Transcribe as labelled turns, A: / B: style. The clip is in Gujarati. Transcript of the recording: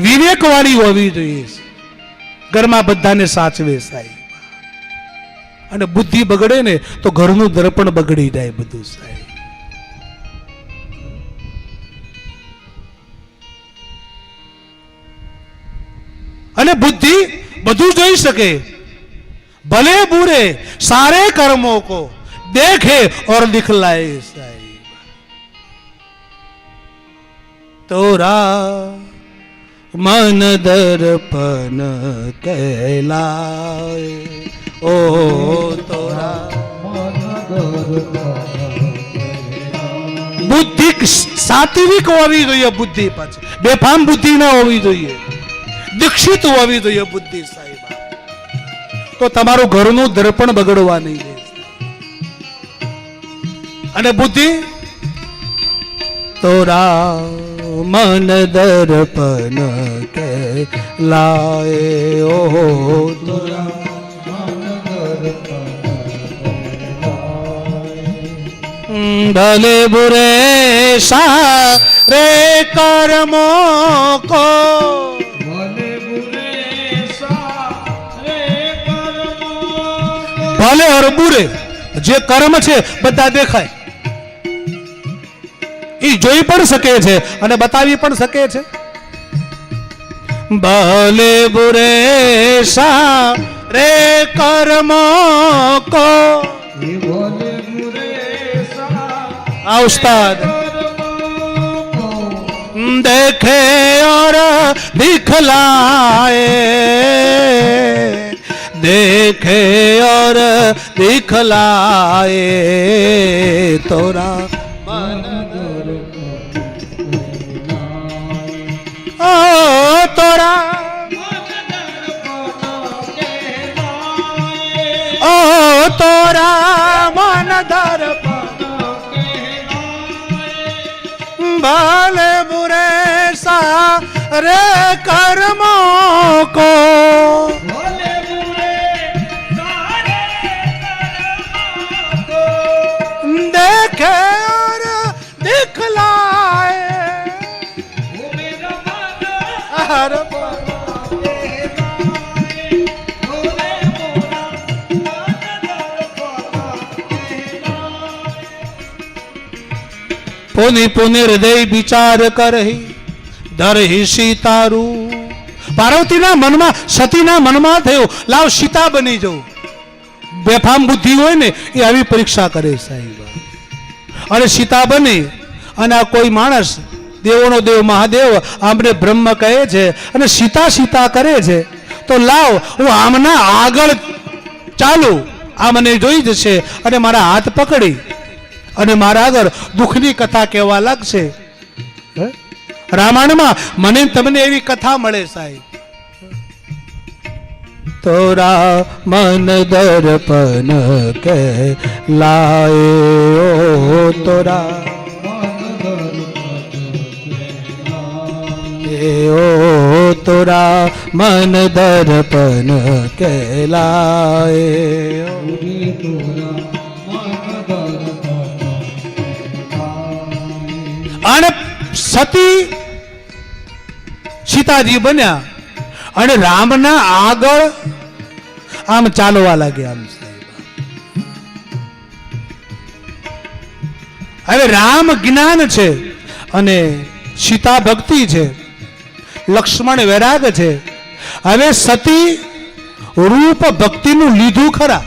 A: વિવેકવાળી હોવી જોઈએ, ઘરમાં બધાને સાચવે સાહેબ. અને બુદ્ધિ બગડે ને તો ઘરનું દર્પણ બગડી જાય બધું સાહેબ. અને બુદ્ધિ બધું જોઈ શકે, ભલે બુરે સારે કર્મો को देखे और दिखलाए साहिब. तोरा मन दर्पण कहलाए, ओ तोरा બુદ્ધિ સાત્વિક હોવી જોઈએ. બુદ્ધિ પાછી બેફામ બુદ્ધિ ના હોવી જોઈએ, દીક્ષિત હોવી જોઈએ બુદ્ધિ સાહેબ. તો તમારું ઘરનું દર્પણ બગડવા નહીં દે. અને બુદ્ધિ તોરા મન દર્પણ કે લાએ, ઓ તોરા ભલે બુરે સારે કર્મો કો, ભલે और बुरे જે કર્મ છે બધા દેખાય, એ જોઈ પણ શકે છે અને બતાવી પણ શકે છે. ભલે બુરે સારે કર્મો કો, આ ઉસ્તાદ देखे और दिखलाए, देखे और दिखलाए तोरा मन ओ तोरा ओ तोरा मन दर्पण भले बुरे सारे कर्मो को, देखे और दिखलाए, पुनि पुनि हृदय विचार करही धरही सीतारू. પાર્વતીના મનમાં સતીના મનમાં થયો લાવ સીતા બની જાઉં. બેફામ બુદ્ધિ હોય ને એ આવી પરીક્ષા કરે સાહેબ. અને સીતા બની અને આ કોઈ માણસ દેવોનો દેવ મહાદેવ આમને બ્રહ્મ કહે છે અને સીતા સીતા કરે છે, તો લાવ હું આમના આગળ ચાલુ, આ મને જોઈ જશે અને મારા હાથ પકડી અને મારા આગળ દુઃખની કથા કહેવા લાગશે. રામાયણમાં મને તમને એવી કથા મળે સાહેબ. તોરા મન દર્પણ કે લાએ, ઓ તોરા ઓ તોરા મન દર્પણ કે લાએ. અને સતી સીતાજી બન્યા અને રામના આગળ આમ ચાલવા લાગ્યા. આમ હવે રામ જ્ઞાન છે અને સીતા ભક્તિ છે, લક્ષ્મણ વૈરાગ છે. હવે સતી રૂપ ભક્તિનું લીધું ખરા,